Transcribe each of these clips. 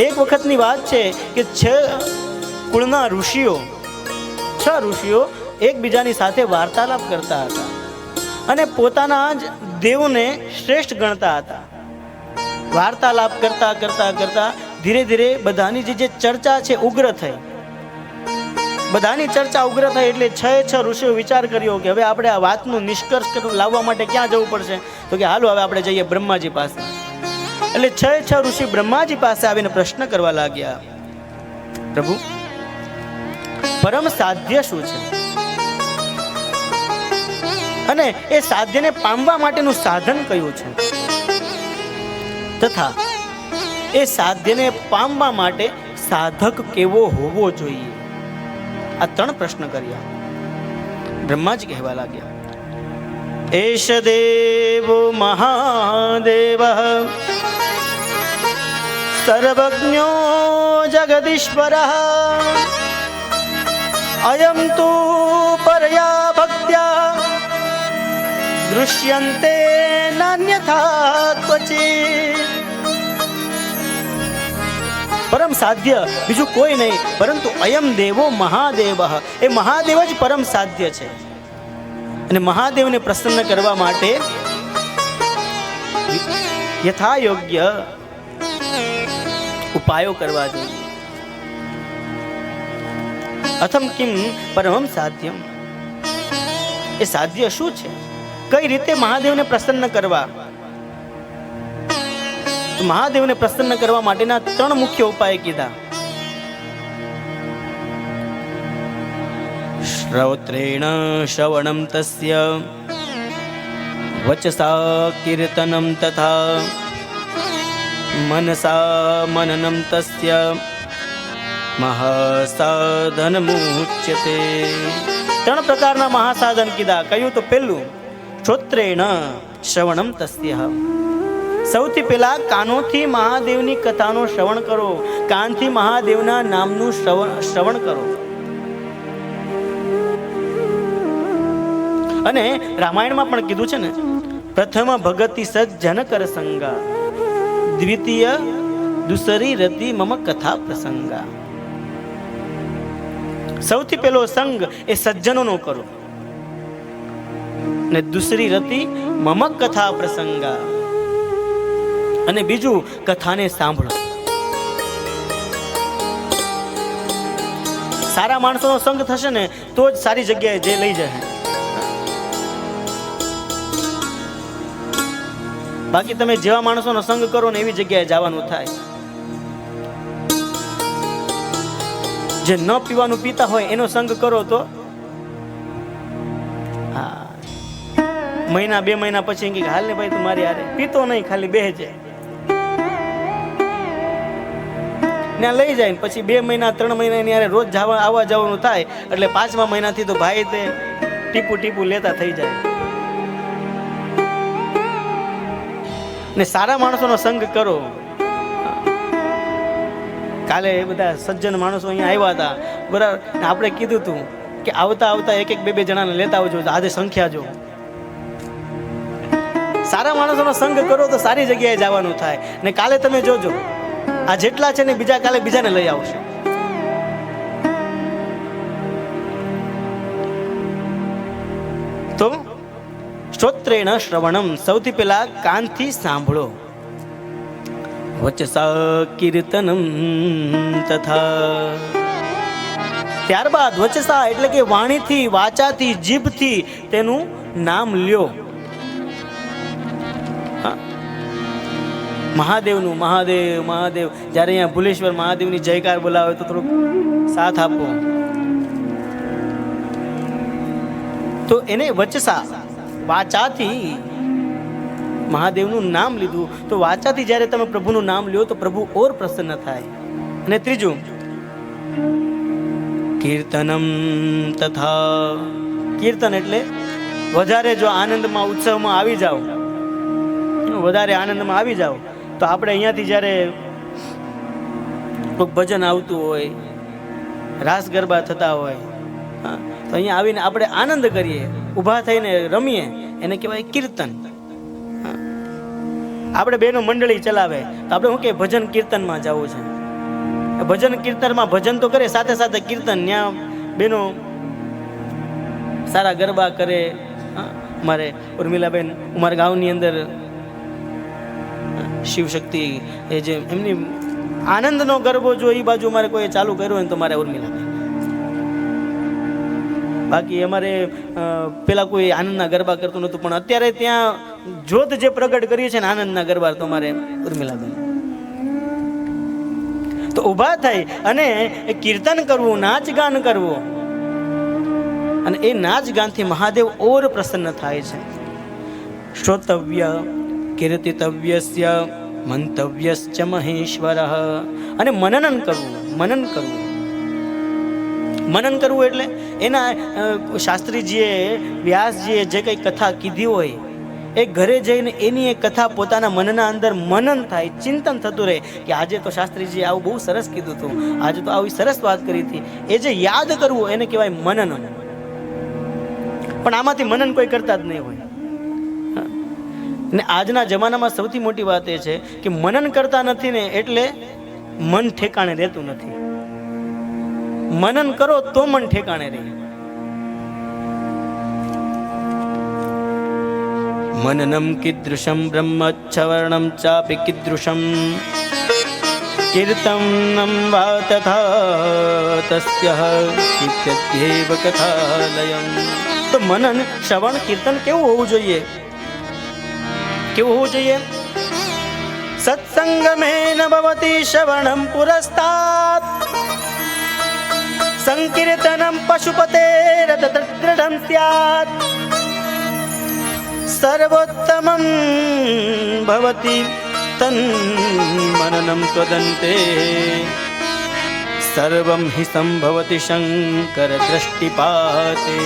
એક વખતની વાત છે કે 6 કુળના ઋષિઓ એકબીજાની સાથે વાર્તાલાપ કરતા હતા અને પોતાના જ દેવને શ્રેષ્ઠ ગણતા હતા. વાર્તાલાપ કરતા કરતા કરતા ધીરે ધીરે બધાની જે ચર્ચા છે ઉગ્ર થઈ. બધાની ચર્ચા ઉગ્ર થઈ એટલે 6 ઋષિઓ વિચાર કર્યો કે હવે આપણે આ વાતનું નિષ્કર્ષ લાવવા માટે ક્યાં જવું પડશે? તો કે હાલો હવે આપણે જઈએ બ્રહ્માજી પાસે. એટલે 6 ઋષિ બ્રહ્માજી પાસે આવીને પ્રશ્ન કરવા લાગ્યા, પ્રભુ પરમ સાધ્ય શું છે અને એ સાધ્યને પામવા માટેનું સાધન કયું છે તથા એ સાધ્યને પામવા માટે સાધક કેવો હોવો જોઈએ? આ 3 પ્રશ્ન કર્યા. બ્રહ્માજી કહેવા લાગ્યા, એષ દેવો મહાદેવ સર્વજ્ઞો જગદીશ્વર અયમ તુ પરયા ભક્ત્યા દૃશ્યન્તે નાન્યથા ક્વચિત. પરમ સાધ્ય બીજું કોઈ નહીં પરંતુ અયમ દેવો મહાદેવ, એ મહાદેવ જ પરમ સાધ્ય છે. અને મહાદેવને પ્રસન્ન કરવા માટે યથા યોગ્ય ઉપાયો કરવા જોઈએ. અથમ કિમ પરમં સાધ્યમ, એ સાધ્ય શું છે? કઈ રીતે મહાદેવને પ્રસન્ન કરવા? મહાદેવને પ્રસન્ન કરવા માટેના 3 મુખ્ય ઉપાય કીધા. શ્રૌત્રેણ શ્રવણમ તસ્ય વચસા કીર્તનમ તથા મનસા મનનમ તસ્ય મહાસાધનમુચ્યતે. 3 પ્રકારના મહાસાધન કીધા. કયું? તો પહેલું શ્રોત્રેણ શ્રવણમ તસ્ય, સૌથી પહેલા કાનોથી મહાદેવની કથાનું શ્રવણ કરો, કાનથી મહાદેવના નામનું શ્રવણ કરો. અને રામાયણમાં પણ કીધું છે ને, પ્રથમ ભગતિ સજ્જન કર સંગા, દ્વિતીય દુસરી રતિ મમ કથા પ્રસંગા. સૌથી પહેલો સંગ એ સજ્જનોનો કરો ને દુસરી રતિ મમ કથા પ્રસંગા, અને બીજું કથાને સાંભળો. સારા માણસોનો સંગ થશે ને તો જ સારી જગ્યાએ જે લઈ જાય. બાકી તમે જેવા માણસોનો સંગ કરો ને એવી જગ્યાએ જવાનું થાય. જે ન પીવાનું પીતા હોય એનો સંગ કરો તો મહિના 2 મહિના પછી કે હાલ ને ભાઈ તું મારી હારે પીતો નહીં, ખાલી બેહજે. ત્યાં લઈ જાય પછી 2 મહિના 3 મહિના ની હારે રોજ આવવા જવાનું થાય એટલે 5મા મહિનાથી તો ભાઈ તે ટીપું લેતા થઈ જાય. ને સારા માણસોનો સંગ કરો. કાલે એ બધા સજ્જન માણસો અહીંયા આવ્યા હતા, બરાબર. આપણે કીધું હતું કે આવતા 1-1 2-2 જણાને લેતા આવજો, આજે સંખ્યા જો. સારા માણસોનો સંગ કરો તો સારી જગ્યાએ જવાનું થાય. ને કાલે તમે જોજો આ જેટલા છે ને બીજા કાલે બીજાને લઈ આવશે. તો શ્રોત્રેણ શ્રવણમ, સૌથી પહેલા કાનથી સાંભળો. વચસા કીર્તનમ તથા, ત્યારબાદ વચસા એટલે કે વાણીથી, વાચાથી, જીભથી તેનું નામ લ્યો. મહાદેવનું મહાદેવ મહાદેવ, જ્યારે અહીંયા ભુલેશ્વર મહાદેવની જયકાર બોલાવે તો થોડુંક સાથ આપો. તો એને વચસા, વાચાથી મહાદેવનું નામ લીધું. તો વાચાથી જ્યારે તમે પ્રભુનું નામ લ્યો તો પ્રભુ ઓર પ્રસન્ન થાય. અને ત્રીજું કીર્તનમ તથા, કીર્તન એટલે વધારે જો આનંદમાં ઉત્સવમાં આવી જાઓ, વધારે આનંદમાં આવી જાઓ તો આપણે અહીંયાથી જ્યારે કોઈક ભજન આવતું હોય, રાસ ગરબા થતા હોય, તો અહીંયા આવીને આપણે આનંદ કરીએ, ઊભા થઈને રમીએ, એને કહેવાય કીર્તન. આપણે બેનો મંડળી ચલાવે તો આપણે શું કે ભજન કીર્તનમાં જવું છે. ભજન કીર્તનમાં ભજન તો કરે, સાથે સાથે કીર્તન. ત્યાં બેનો સારા ગરબા કરે. અમારે ઉર્મિલાબેન અમારા ગામની અંદર શિવશક્તિ એ જે એમની આનંદનો ગરબો જો એ બાજુ અમારે કોઈ ચાલુ કર્યો હોય તો મારે ઉર્મિલાબેન. બાકી અમારે પેલા કોઈ આનંદના ગરબા કરતું નહોતું, પણ અત્યારે ત્યાં જ્યોત જે પ્રગટ કરીએ છે ને આનંદના ગરબા, તો મારે ઉર્મિલાબેન. તો ઊભા થઈ અને એ કીર્તન કરવું, નાચ ગાન કરવું, અને એ નાચ ગાનથી મહાદેવ ઓર પ્રસન્ન થાય છે. શ્રોતવ્ય કીર્તિતવ્યસ્ય મંતવ્યશ્ચ મહેશ્વરઃ. અને મનન કરવું. મનન કરવું એટલે એના શાસ્ત્રીજીએ વ્યાસજીએ જે કંઈ કથા કીધી હોય એ ઘરે જઈને એની એ કથા પોતાના મનના અંદર મનન થાય, ચિંતન થતું રહે કે આજે તો શાસ્ત્રીજીએ આવું બહુ સરસ કીધું હતું, આજે તો આવી સરસ વાત કરી હતી. એ જે યાદ કરવું એને કહેવાય મનન. પણ આમાંથી મનન કોઈ કરતા જ નહીં હોય. ને આજના જમાનામાં સૌથી મોટી વાત એ છે કે મનન કરતા નથી ને એટલે મન ઠેકાણે રહેતું નથી. મનન કરો તો મન ઠેકાણે રહે. મનનમ કીદૃશમ બ્રહ્મચ્છવર્ણમ ચાપી કીદૃશમ કીર્તનમ વા તથા તસ્ય કીર્ત્યત્યેવ કથાલયમ. તો મનન, શ્રવણ, કીર્તન કેવું હોવું જોઈએ? કેવું હોવું જોઈએ? સત્સંગમેન ભવતિ શ્રવણમ પુરસ્તાત સંકીર્તનમ પશુપતેરદૃઢં સ્યાત સર્વોત્તમં ભવતિ તન્મનનં ત્વદન્તે સર્વં હિ સંભવતિ શંકર દ્રષ્ટિપાતે.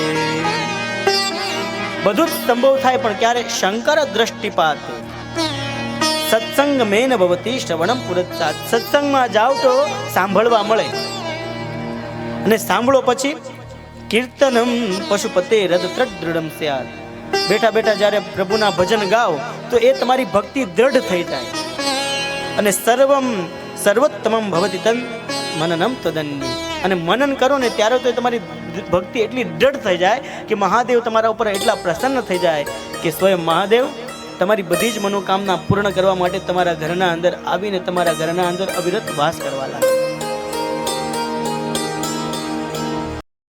બધું જ સંભવ થાય પણ ક્યારે? શંકર દ્રષ્ટિપાતે. સત્સંગ મેન ભવતિ શ્રવણમ પુરસ્સાદ. સત્સંગમાં જાઓ તો સાંભળવા મળે, અને સાંભળો પછી કીર્તનમ પશુપતે રદૃઢં સ્યાત. બેઠા બેઠા જ્યારે પ્રભુના ભજન ગાઓ તો એ તમારી ભક્તિ દ્રઢ થઈ જાય. અને સર્વોત્તમમ ભવતિ તન મનનમ તદન્ની. અને મનન કરો ને ત્યારે તો તમારી ભક્તિ એટલી દ્રઢ થઈ જાય કે મહાદેવ તમારા ઉપર એટલા પ્રસન્ન થઈ જાય કે સ્વયં મહાદેવ તમારી બધી જ મનોકામના પૂર્ણ કરવા માટે તમારા ઘરના અંદર આવીને તમારા ઘરના અંદર અવિરત વાસ કરવા લાગે.